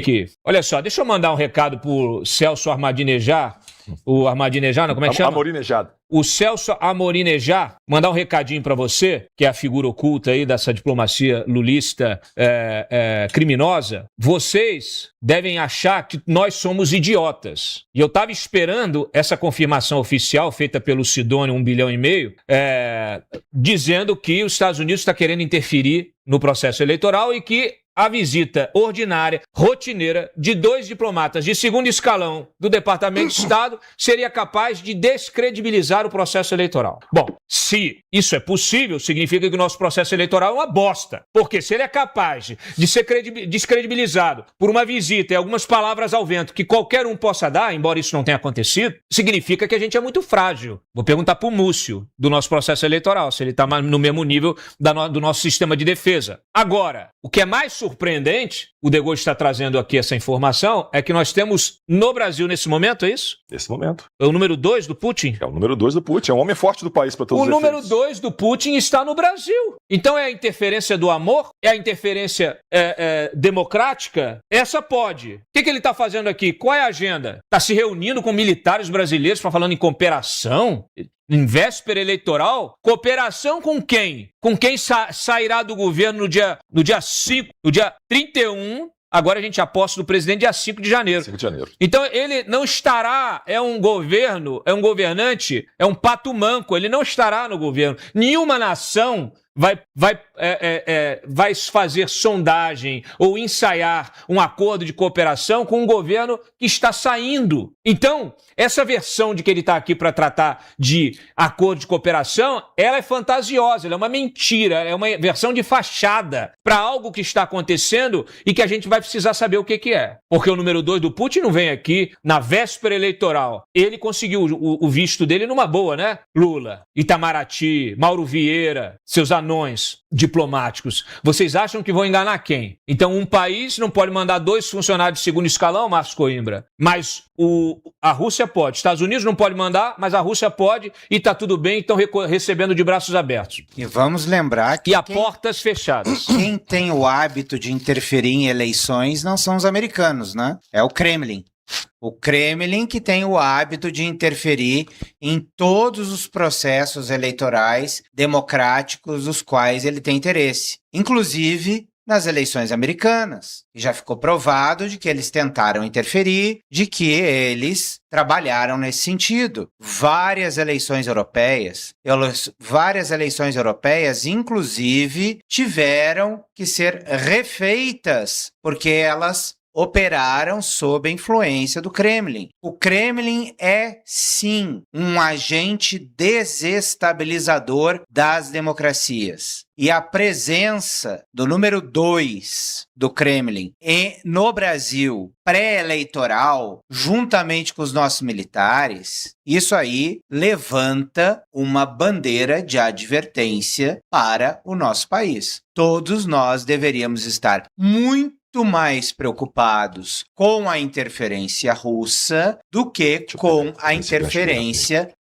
Aqui. Olha só, deixa eu mandar um recado pro Celso Armadinejad. O Armadinejad, não, como é que chama? Amorinejad. O Celso Amorinejad, mandar um recadinho para você, que é a figura oculta aí dessa diplomacia lulista criminosa. Vocês devem achar que nós somos idiotas. E eu estava esperando essa confirmação oficial feita pelo Sidônio, 1,5 bilhão, dizendo que os Estados Unidos está querendo interferir no processo eleitoral e que a visita ordinária, rotineira, de 2 diplomatas de segundo escalão do Departamento de Estado seria capaz de descredibilizar o processo eleitoral. Bom, se isso é possível, significa que o nosso processo eleitoral é uma bosta. Porque se ele é capaz de ser descredibilizado por uma visita e algumas palavras ao vento que qualquer um possa dar, embora isso não tenha acontecido, significa que a gente é muito frágil. Vou perguntar para o Múcio do nosso processo eleitoral, se ele está no mesmo nível do nosso sistema de defesa. Agora, o que é mais surpreendente, o De Gaulle está trazendo aqui essa informação, é que nós temos no Brasil nesse momento, é isso? Nesse momento. É o número 2 do Putin? É o número 2 do Putin, é um homem forte do país para todos os efeitos. O número 2 do Putin está no Brasil. Então é a interferência do amor? É a interferência democrática? Essa pode. O que ele está fazendo aqui? Qual é a agenda? Está se reunindo com militares brasileiros para falando em cooperação? Em véspera eleitoral? Cooperação com quem? Com quem sairá do governo no dia 5, no dia 31. Agora a gente aposta do presidente dia 5 de janeiro. 5 de janeiro. Então ele não estará, é um governante, é um pato manco, ele não estará no governo. Nenhuma nação vai fazer sondagem ou ensaiar um acordo de cooperação com um governo que está saindo. Então, essa versão de que ele está aqui para tratar de acordo de cooperação, ela é fantasiosa, ela é uma mentira, é uma versão de fachada para algo que está acontecendo e que a gente vai precisar saber o que é. Porque o número 2 do Putin não vem aqui na véspera eleitoral. Ele conseguiu o visto dele numa boa, né? Lula, Itamaraty, Mauro Vieira, seus anões diplomáticos. Vocês acham que vão enganar quem? Então um país não pode mandar 2 funcionários de segundo escalão, Márcio Coimbra, mas a Rússia pode. Estados Unidos não pode mandar, mas a Rússia pode e tá tudo bem, estão recebendo de braços abertos. E vamos lembrar que... E a portas fechadas. Quem tem o hábito de interferir em eleições não são os americanos, né? É o Kremlin. O Kremlin que tem o hábito de interferir em todos os processos eleitorais democráticos dos quais ele tem interesse, inclusive nas eleições americanas. E já ficou provado de que eles tentaram interferir, de que eles trabalharam nesse sentido. Várias eleições europeias, inclusive, tiveram que ser refeitas, porque elas operaram sob a influência do Kremlin. O Kremlin é, sim, um agente desestabilizador das democracias. E a presença do número 2 do Kremlin no Brasil pré-eleitoral, juntamente com os nossos militares, isso aí levanta uma bandeira de advertência para o nosso país. Todos nós deveríamos estar muito mais preocupados com a interferência russa do que com a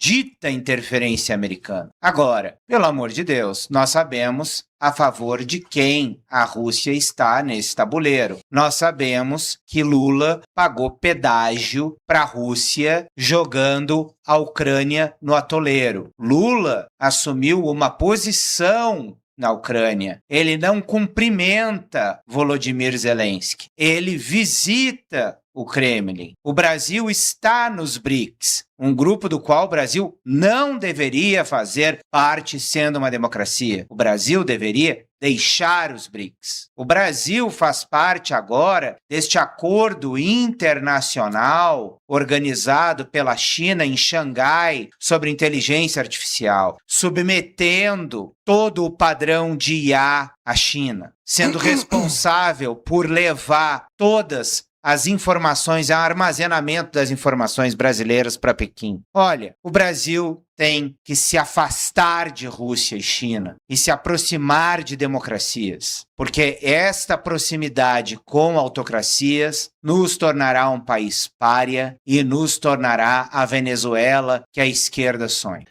dita interferência americana. Agora, pelo amor de Deus, nós sabemos a favor de quem a Rússia está nesse tabuleiro. Nós sabemos que Lula pagou pedágio para a Rússia jogando a Ucrânia no atoleiro. Lula assumiu uma posição na Ucrânia. Ele não cumprimenta Volodymyr Zelensky. Ele visita o Kremlin. O Brasil está nos BRICS, um grupo do qual o Brasil não deveria fazer parte sendo uma democracia. O Brasil deveria deixar os BRICS. O Brasil faz parte agora deste acordo internacional organizado pela China em Xangai sobre inteligência artificial, submetendo todo o padrão de IA à China, sendo responsável por levar todas as informações, o armazenamento das informações brasileiras para Pequim. Olha, o Brasil tem que se afastar de Rússia e China e se aproximar de democracias, porque esta proximidade com autocracias nos tornará um país pária e nos tornará a Venezuela que a esquerda sonha.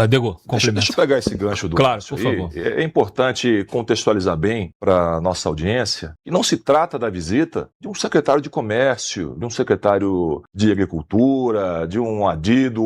Dego, deixa eu pegar esse gancho do Claro, por favor. É importante contextualizar bem para a nossa audiência que não se trata da visita de um secretário de comércio, de um secretário de agricultura, de um adido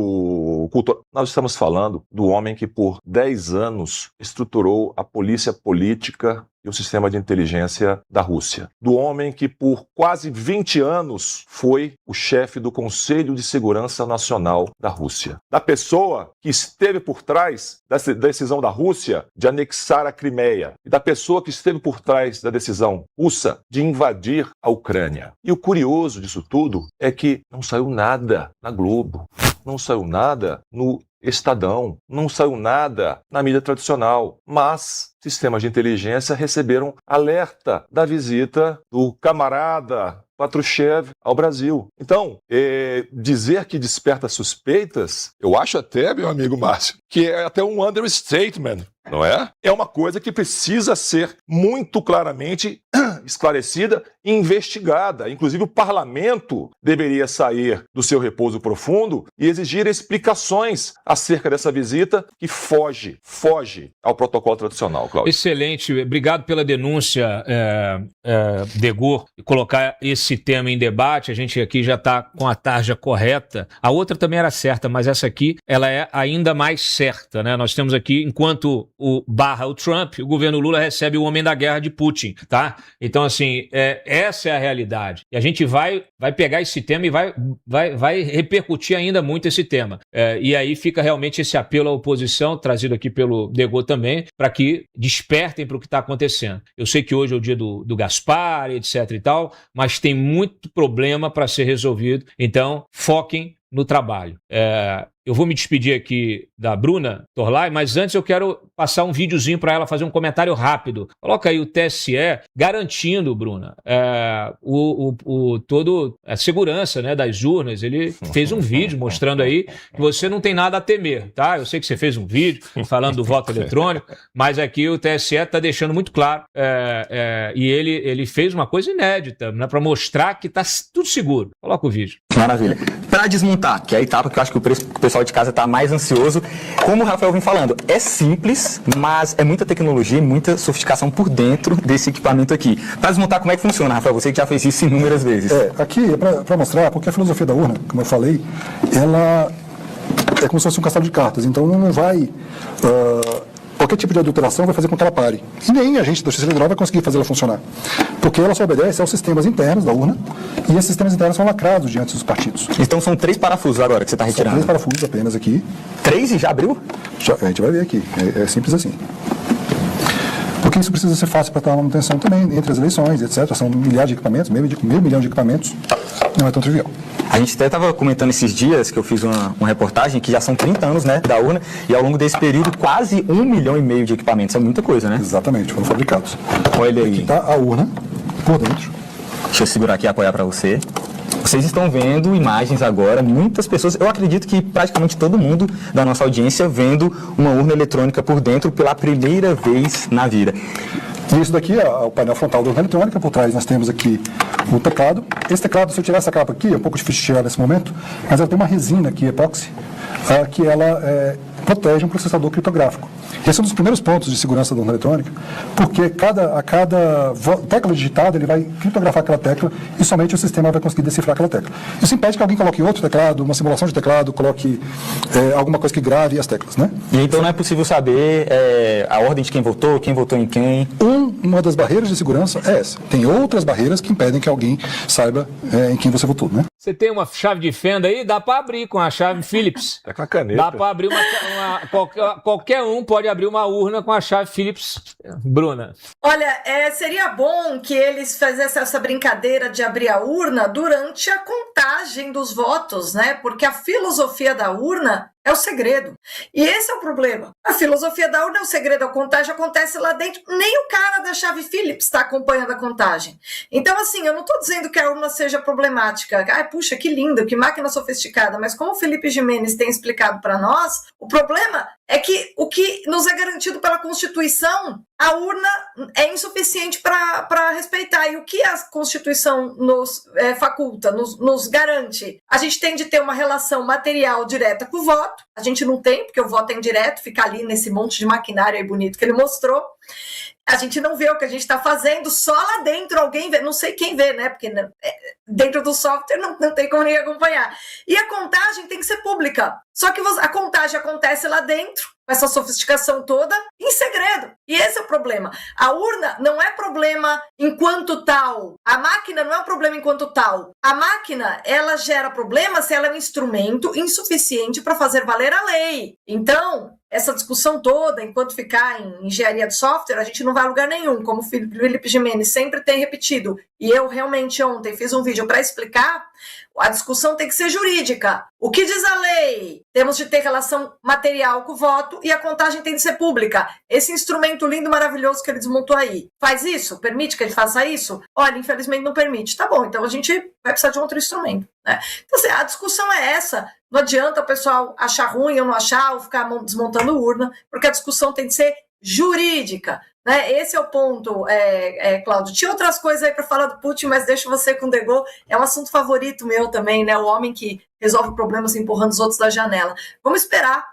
cultural. Nós estamos falando do homem que por 10 anos estruturou a polícia política e o sistema de inteligência da Rússia. Do homem que por quase 20 anos foi o chefe do Conselho de Segurança Nacional da Rússia. Da pessoa que esteve por trás da decisão da Rússia de anexar a Crimeia. E da pessoa que esteve por trás da decisão russa de invadir a Ucrânia. E o curioso disso tudo é que não saiu nada na Globo. Não saiu nada no Estadão, não saiu nada na mídia tradicional, mas sistemas de inteligência receberam alerta da visita do camarada Patrushev ao Brasil. Então, dizer que desperta suspeitas, eu acho até, meu amigo Márcio, que é até um understatement, não é? É uma coisa que precisa ser muito claramente esclarecida e investigada. Inclusive, o parlamento deveria sair do seu repouso profundo e exigir explicações acerca dessa visita que foge ao protocolo tradicional, Cláudio. Excelente. Obrigado pela denúncia, Dego, e colocar esse tema em debate. A gente aqui já está com a tarja correta. A outra também era certa, mas essa aqui ela é ainda mais certa, né? Nós temos aqui, enquanto o Trump, o governo Lula recebe o homem da guerra de Putin, tá? Então, assim, essa é a realidade. E a gente vai pegar esse tema e vai repercutir ainda muito esse tema. E aí fica realmente esse apelo à oposição, trazido aqui pelo Dego também, para que despertem para o que está acontecendo. Eu sei que hoje é o dia do Gaspar, etc e tal, mas tem muito problema para ser resolvido. Então, foquem no trabalho. Eu vou me despedir aqui da Bruna Torlai, mas antes eu quero passar um videozinho para ela fazer um comentário rápido. Coloca aí o TSE garantindo, Bruna, toda a segurança, né, das urnas. Ele fez um vídeo mostrando aí que você não tem nada a temer, tá? Eu sei que você fez um vídeo falando do voto eletrônico, mas aqui o TSE está deixando muito claro e ele fez uma coisa inédita, né, para mostrar que está tudo seguro. Coloca o vídeo. Maravilha. Para desmontar, que é a etapa que eu acho que o pessoal de casa está mais ansioso, como o Rafael vem falando, é simples, mas é muita tecnologia e muita sofisticação por dentro desse equipamento aqui. Para desmontar, como é que funciona, Rafael? Você que já fez isso inúmeras vezes. Aqui é para mostrar, porque a filosofia da urna, como eu falei, ela é como se fosse um castelo de cartas, então não vai... qualquer tipo de adulteração vai fazer com que ela pare. E nem a gente da Justiça Eleitoral vai conseguir fazer ela funcionar. Porque ela só obedece aos sistemas internos da urna, e esses sistemas internos são lacrados diante dos partidos. Então são 3 parafusos agora que você está retirando. São 3 parafusos apenas aqui. 3 e já abriu? A gente vai ver aqui. É simples assim. Porque isso precisa ser fácil para estar manutenção também, entre as eleições, etc. São milhares de equipamentos, meio milhão de equipamentos. Não é tão trivial. A gente até estava comentando esses dias que eu fiz uma reportagem que já são 30 anos, né, da urna, e ao longo desse período quase 1,5 milhão de equipamentos. É muita coisa, né? Exatamente, foram fabricados. Olha aí. Aqui está a urna por dentro. Deixa eu segurar aqui e apoiar para você. Vocês estão vendo imagens agora, muitas pessoas, eu acredito que praticamente todo mundo da nossa audiência vendo uma urna eletrônica por dentro pela primeira vez na vida. E isso daqui é o painel frontal da urna eletrônica, por trás nós temos aqui o teclado. Esse teclado, se eu tirar essa capa aqui, é um pouco difícil de tirar nesse momento, mas ela tem uma resina aqui, epóxi, que ela protege um processador criptográfico. Esse é um dos primeiros pontos de segurança da urna eletrônica, porque a cada tecla digitada ele vai criptografar aquela tecla e somente o sistema vai conseguir decifrar aquela tecla. Isso impede que alguém coloque outro teclado, uma simulação de teclado, coloque alguma coisa que grave as teclas, né? E então não é possível saber a ordem de quem votou em quem? Uma das barreiras de segurança é essa. Tem outras barreiras que impedem que alguém saiba em quem você votou, né? Você tem uma chave de fenda aí? Dá para abrir com a chave Phillips. Tá com a caneta. Dá para abrir qualquer um pode abrir uma urna com a chave Phillips. Bruna. Olha, seria bom que eles fizessem essa brincadeira de abrir a urna durante a contagem dos votos, né? Porque a filosofia da urna É o segredo. E esse é o problema. A filosofia da urna é o segredo, a contagem acontece lá dentro. Nem o cara da chave Phillips está acompanhando a contagem. Então, assim, eu não estou dizendo que a urna seja problemática. Ai, puxa, que lindo, que máquina sofisticada. Mas como o Felipe Gimenez tem explicado para nós, o problema é que o que nos é garantido pela Constituição, a urna é insuficiente para respeitar. E o que a Constituição nos faculta, nos garante? A gente tem de ter uma relação material direta com o voto. A gente não tem, porque o voto é indireto, fica ali nesse monte de maquinário aí bonito que ele mostrou. A gente não vê o que a gente está fazendo, só lá dentro alguém vê, não sei quem vê, né? Porque dentro do software não tem como ninguém acompanhar. E a contagem tem que ser pública. Só que a contagem acontece lá dentro, com essa sofisticação toda, em segredo. E esse é o problema. A urna não é problema enquanto tal. A máquina não é um problema enquanto tal. A máquina, ela gera problema se ela é um instrumento insuficiente para fazer valer a lei. Então, essa discussão toda, enquanto ficar em engenharia de software, a gente não vai a lugar nenhum, como o Felipe Gimenez sempre tem repetido. E eu realmente ontem fiz um vídeo para explicar, a discussão tem que ser jurídica. O que diz a lei? Temos de ter relação material com o voto e a contagem tem de ser pública. Esse instrumento lindo, maravilhoso que ele desmontou aí. Faz isso? Permite que ele faça isso? Olha, infelizmente não permite. Tá bom, então a gente vai precisar de um outro instrumento, né? Então, assim, a discussão é essa. Não adianta o pessoal achar ruim ou não achar, ou ficar desmontando urna, porque a discussão tem de ser jurídica, né? Esse é o ponto, Cláudio. Tinha outras coisas aí para falar do Putin, mas deixo você com o De Gaulle. É um assunto favorito meu também, né? O homem que resolve problemas empurrando os outros da janela. Vamos esperar.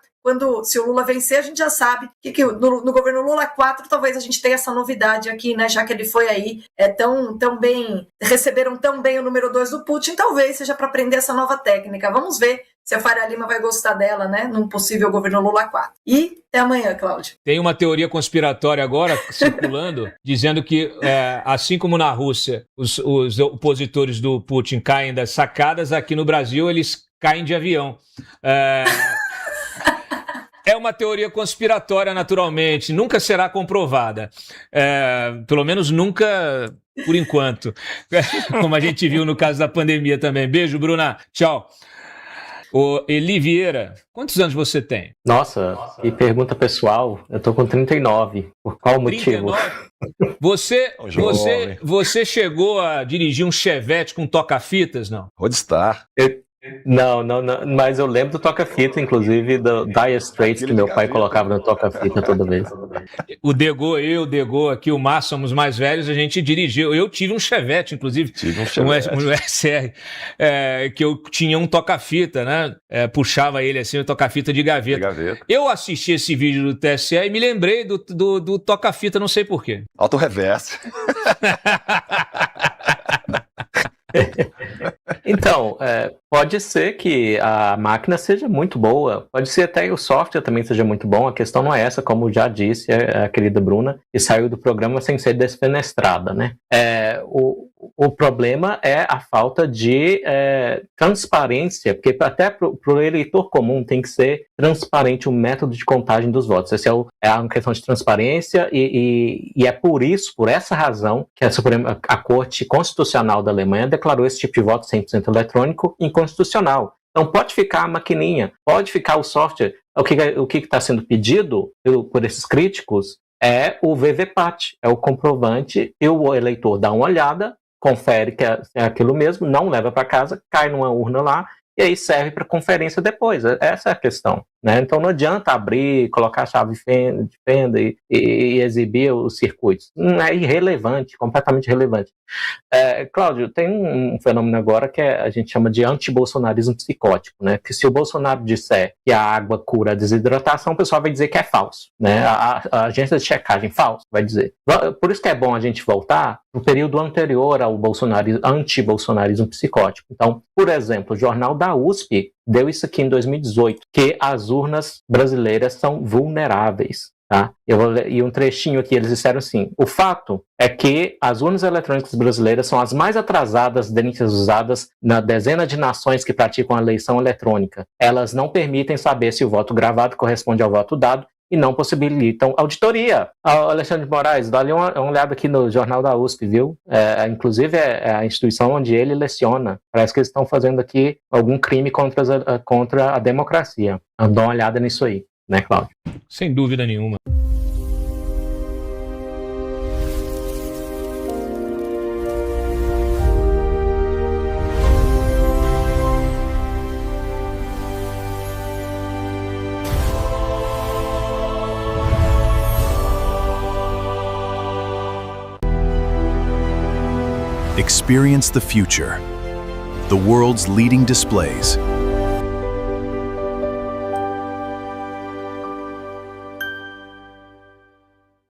Se o Lula vencer, a gente já sabe que no governo Lula 4 talvez a gente tenha essa novidade aqui, né? Já que ele foi aí tão bem, receberam tão bem o número 2 do Putin, talvez seja para aprender essa nova técnica. Vamos ver se a Faria Lima vai gostar dela, né? Num possível governo Lula 4. E até amanhã, Cláudio. Tem uma teoria conspiratória agora circulando, dizendo que, assim como na Rússia os opositores do Putin caem das sacadas, aqui no Brasil eles caem de avião. É uma teoria conspiratória, naturalmente, nunca será comprovada. Pelo menos nunca, por enquanto. Como a gente viu no caso da pandemia também. Beijo, Bruna. Tchau. Ô, Eli Vieira, quantos anos você tem? Nossa, que pergunta pessoal. Eu tô com 39. Por qual motivo? 39? Você chegou a dirigir um Chevette com toca-fitas, não? Roadstar. Não, mas eu lembro do toca-fita, inclusive do Dire Straits, que meu pai colocava no toca-fita toda vez. O De Gaulle aqui, o Márcio, somos mais velhos, a gente dirigiu. Eu tive um Chevette, inclusive, um SR, que eu tinha um toca-fita, né? Puxava ele assim, o toca-fita de gaveta. Eu assisti esse vídeo do TSE e me lembrei do toca-fita, não sei porquê. Auto-reverse. Então, pode ser que a máquina seja muito boa, pode ser até que o software também seja muito bom, a questão não é essa, como já disse a querida Bruna, que saiu do programa sem ser desfenestrada, né? O problema é a falta de transparência, porque até para o eleitor comum tem que ser transparente o método de contagem dos votos. Essa é uma questão de transparência e é por essa razão, que a Corte Constitucional da Alemanha declarou esse tipo de voto 100% eletrônico inconstitucional. Então pode ficar a maquininha, pode ficar o software. O que está sendo pedido por esses críticos é o VVPAT, é o comprovante, e o eleitor dá uma olhada, confere que é aquilo mesmo, não leva para casa, cai numa urna lá, e aí serve para conferência depois. Essa é a questão, né? Então não adianta abrir, colocar a chave de fenda e exibir os circuitos. É irrelevante, completamente irrelevante. Cláudio, tem um fenômeno agora que a gente chama de antibolsonarismo psicótico, né? Que se o Bolsonaro disser que a água cura a desidratação, o pessoal vai dizer que é falso, né? A agência de checagem, falso, vai dizer. Por isso que é bom a gente voltar no período anterior ao antibolsonarismo psicótico. Então, por exemplo, o jornal da USP deu isso aqui em 2018, que as urnas brasileiras são vulneráveis. Tá? Eu vou ler um trechinho aqui, eles disseram assim: o fato é que as urnas eletrônicas brasileiras são as mais atrasadas dentre as usadas na dezena de nações que praticam a eleição eletrônica. Elas não permitem saber se o voto gravado corresponde ao voto dado e não possibilitam auditoria. Alexandre de Moraes, dá ali uma olhada aqui no Jornal da USP, viu? Inclusive é a instituição onde ele leciona. Parece que eles estão fazendo aqui algum crime contra a democracia. Dá uma olhada nisso aí, né, Cláudio? Sem dúvida nenhuma. Experience the future. The world's leading displays,